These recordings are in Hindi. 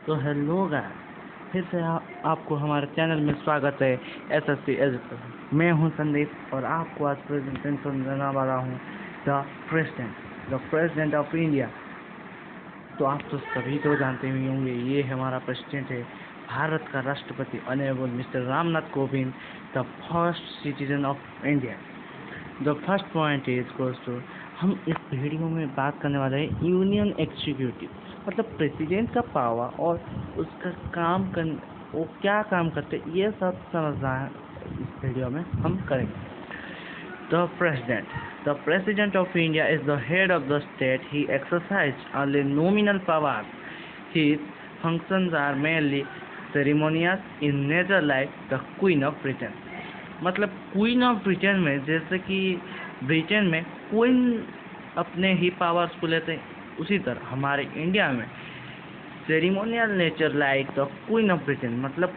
तो हेलो गाइस, फिर से आपको हमारे चैनल में स्वागत है। SSC education. मैं हूं संदीप और आपको आज प्रेजेंटेशन देने वाला हूं द प्रेसिडेंट ऑफ इंडिया। तो आप तो सभी तो जानते ही होंगे, ये हमारा प्रेसिडेंट है, भारत का राष्ट्रपति honourable mister Ramnath Kovind, the first citizen of India. The first point is goes to, हम इस वीडियो में बात करने वाले हैं यूनियन एग्जीक्यूटिव, मतलब प्रेसिडेंट का पावर और उसका वो क्या काम करते, ये सब समझना है। इस वीडियो में हम करेंगे। The president of India is the head of the state. He exercises only nominal powers. His functions are mainly ceremonial in nature, like the Queen of Britain. मतलब क्वीन ऑफ ब्रिटेन में, जैसे कि ब्रिटेन में क्वीन अपने ही पावर्स को लेते हैं, उसी तरह हमारे इंडिया में ceremonial nature like the queen of Britain, मतलब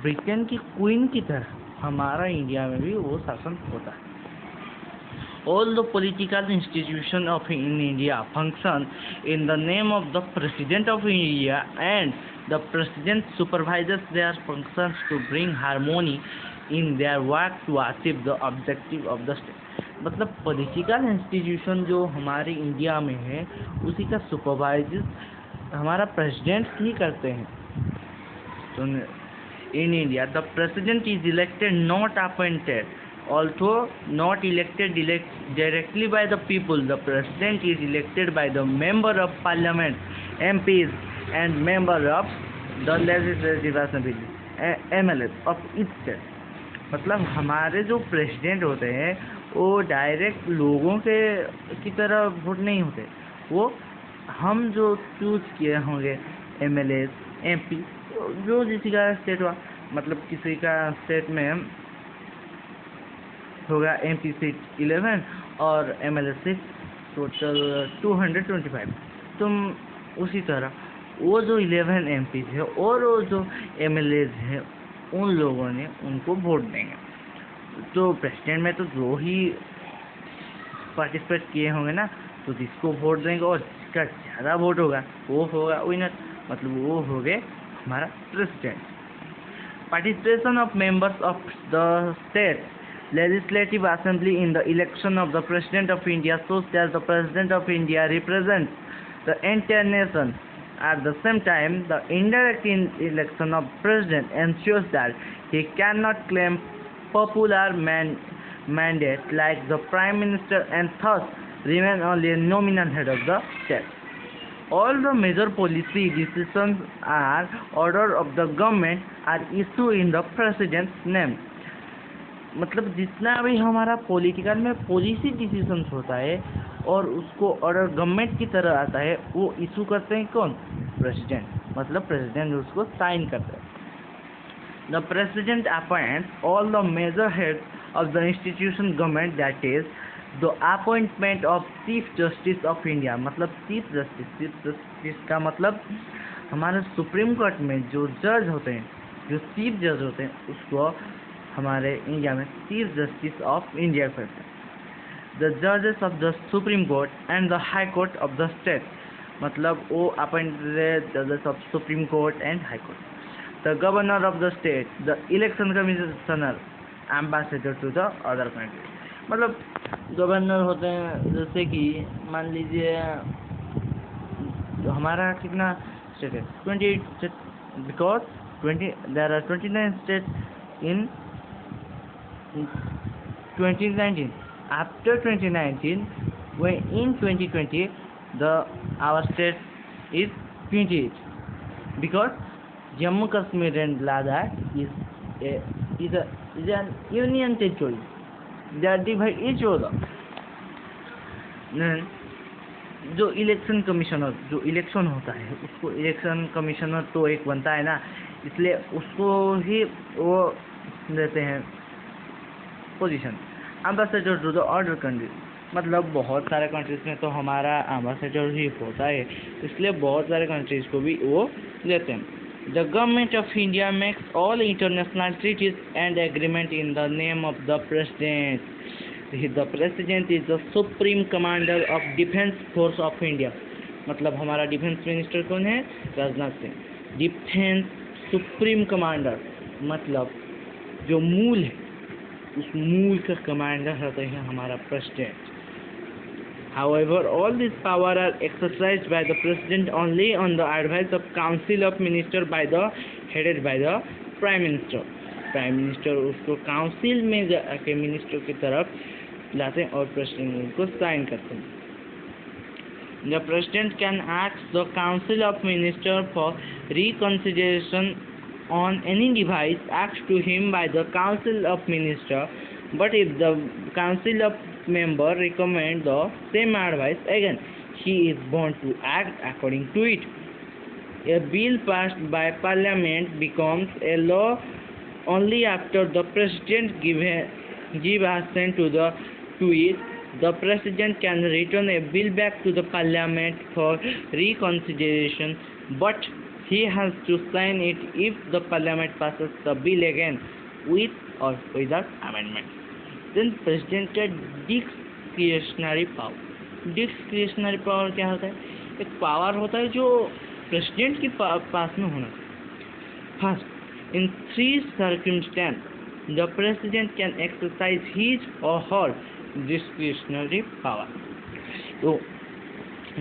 ब्रिटेन की क्वीन की तरह हमारा इंडिया में भी वो शासन होता है। All the political institutions of in India function in the name of the President of India, and the President supervises their functions to bring harmony in their work to achieve the objective of the state. मतलब पॉलिटिकल इंस्टीट्यूशन जो हमारे इंडिया में है, उसी का सुपरवाइज हमारा प्रेसिडेंट ही करते हैं। तो in India the president is elected, not appointed. Although not elected directly by the people, the president is elected by the member of parliament, MPs, and member of the legislative assembly, MLAs of each state. मतलब हमारे जो प्रेसिडेंट होते हैं वो डायरेक्ट लोगों की तरह वोट नहीं होते, वो हम जो चूज किए होंगे MLAs, MP, जो किसी का स्टेट हुआ, मतलब किसी का स्टेट में होगा MP सीट 11 और MLA सीट टोटल 225। तुम उसी तरह वो जो 11 MPs है और वो जो MLAs है, उन लोगों ने उनको वोट देंगे। तो प्रेसिडेंट में तो जो ही पार्टिसिपेट किए होंगे ना, तो जिसको वोट देंगे और जिसका ज़्यादा वोट होगा वो होगा विनर, मतलब वो हो गए हमारा president. Participation of members of the state legislative assembly in the election of the president of India shows that the president of India represents the entire nation. At the same time, the indirect election of president ensures that he cannot claim popular mandate like the prime minister, and thus remain only a nominal head of the state. All the major policy decisions or order of the government are issued in the president's name. मतलब जितना भी हमारा पॉलिटिकल में पॉलिसी डिसीजंस होता है और उसको ऑर्डर गवर्नमेंट की तरह आता है, वो इशू करते हैं कौन? प्रेसिडेंट। मतलब प्रेसिडेंट उसको साइन करते हैं। The president appoints all the major heads of the institution government, that is the appointment of chief justice of India. मतलब चीफ जस्टिस का मतलब हमारे सुप्रीम कोर्ट में जो जज होते हैं, जो चीफ जज होते हैं, उसको हमारे इंडिया में चीफ जस्टिस ऑफ इंडिया करते हैं। द जजेस of the supreme court and the high court of the state, मतलब वो अपॉइंटेड जजेस of supreme court and high court. The governor of the state, the election commissioner, ambassador to the other country. मतलब गवर्नर होते हैं, जैसे कि मान लीजिए हमारा कितना स्टेट है, 28 state, because there are 29 state in 2019. After 2019, when in 2020 our state is 28, because Jammu Kashmir and Ladakh is an union territory. They are divided each other. जो इलेक्शन कमिश्नर, जो इलेक्शन होता है, उसको इलेक्शन कमिश्नर तो एक बनता है ना, इसलिए उसको ही वो देते हैं position. Ambassador to the other countries, मतलब बहुत सारे कंट्रीज में तो हमारा एम्बेसडर ही होता है, इसलिए बहुत सारे कंट्रीज को भी वो देते हैं। The government of India makes all international treaties and agreement in the name of the president. The president is the supreme commander of defence force of India. मतलब हमारा डिफेंस मिनिस्टर कौन है? Rajnath Singh. Defence supreme commander, मतलब जो मूल है उस मूल का कमांडर होते हैं हमारा president. However, all these powers are exercised by the president only on the advice of council of minister by the headed by the prime minister। Prime minister उसको काउंसिल में जाके मिनिस्टर की तरफ लाते हैं और प्रेसिडेंट उनको साइन करते हैं। The president can ask the council of minister for reconsideration on any device asked to him by the council of minister, but if the council of member recommend the same advice again, he is bound to act according to it। A bill passed by parliament becomes a law only after the president give assent to it। The president can return a bill back to the parliament for reconsideration, but he has to sign it if the parliament passes the bill again with or without amendment। Then president का डिस्क्रिशनरी पावर। डिस्क्रिशनरी पावर क्या होता है? एक पावर होता है जो प्रेसिडेंट के पास में होना चाहिए। First, in 3 circumstances the president can exercise his or her discretionary power। So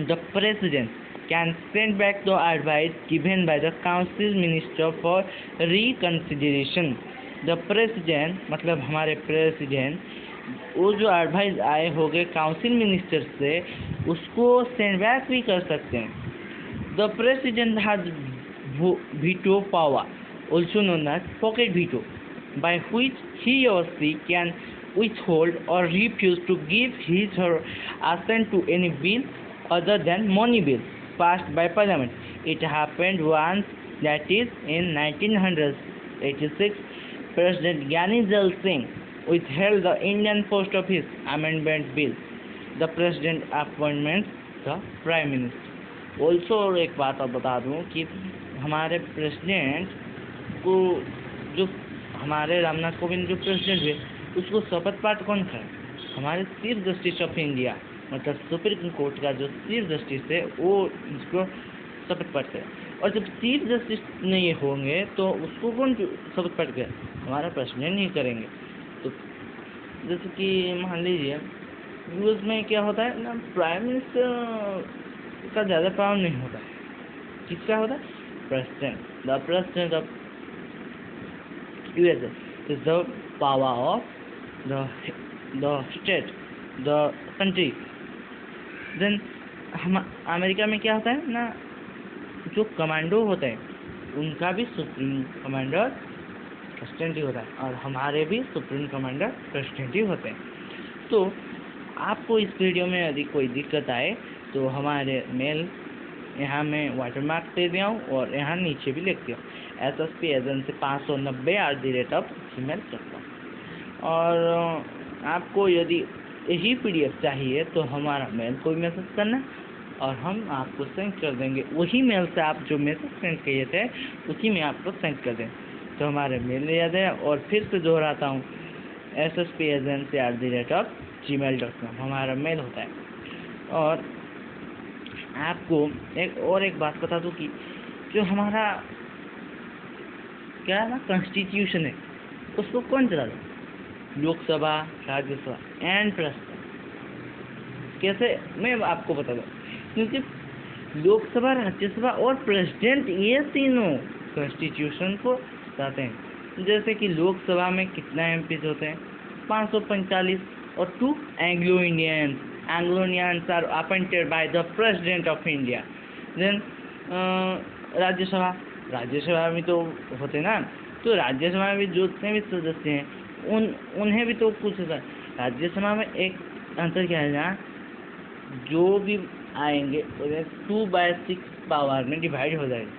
the president can send back the advice given by the council minister for reconsideration। The president मतलब हमारे प्रेसिडेंट वो जो एडवाइस आए होंगे काउंसिल मिनिस्टर से उसको सेंड बैक भी कर सकते हैं। The president has veto power also known as pocket veto, by which he or she can withhold or refuse to give his or her assent to any bill other than money bill passed by parliament। It happened once, that is in 1986, President Gyani Zail Singh withheld the Indian Post Office Amendment Bill। The President appointments the Prime Minister। Also और एक बात अब बता दूं कि हमारे प्रेसिडेंट को जो हमारे रामनाथ कोविंद जो प्रेसिडेंट हुए उसको शपथ पाठ कौन कराए? हमारे चीफ जस्टिस ऑफ इंडिया मतलब सुप्रीम कोर्ट का जो चीफ जस्टिस है वो उसको शपथ पाठ करे। और जब चीफ जस्टिस नहीं होंगे तो उसको कौन शपथ पाठ करे? हमारा प्रेसिडेंट ही करेंगे। तो जैसे कि मान लीजिए यूएस में क्या होता है ना, प्राइम मिनिस्टर का ज़्यादा पावर नहीं होता है। किसका होता है? President. The president of USA is the power of the state the country. Then हम अमेरिका में क्या होता है ना, जो कमांडो होते हैं उनका भी सुप्रीम कमांडर प्रेसिडेंट ही होता है और हमारे भी सुप्रीम कमांडर प्रेसिडेंट ही होते हैं। तो आपको इस वीडियो में यदि कोई दिक्कत आए तो हमारे मेल यहाँ मैं वाटरमार्क दे दिया हूँ और यहाँ नीचे भी लिख दिया हूँ SSP एजेंसी 590@gmail .com। और आपको यदि यही PDF चाहिए तो हमारा मेल को भी मैसेज करना और हम आपको सेंड कर देंगे। वही मेल से आप जो मैसेज सेंड किए थे उसी में आपको सेंड कर दें। तो हमारे मेल याद है और फिर से दोहराता हूँ SSP एजेंसी@gmail .com हमारा मेल होता है। और आपको एक बात बता दूँ कि जो हमारा क्या है ना कॉन्स्टिट्यूशन है उसको कौन चलाता है? Lok Sabha, Rajya Sabha and president. कैसे मैं आपको बता दूँ, क्योंकि लोकसभा, राज्यसभा और प्रेसिडेंट ये तीनों कॉन्स्टिट्यूशन को चलाते हैं। जैसे कि लोकसभा में कितना MPs होते हैं? 545 और 2 Anglo Indians are appointed by the president of India. Then Rajya Sabha में तो होते ना, तो राज्यसभा में भी जितने भी सदस्य हैं उन्हें भी तो कुछ होता है। राज्यसभा में एक अंतर क्या है ना, जो भी आएंगे उन्हें 2/6 पावर में डिवाइड हो जाएगा।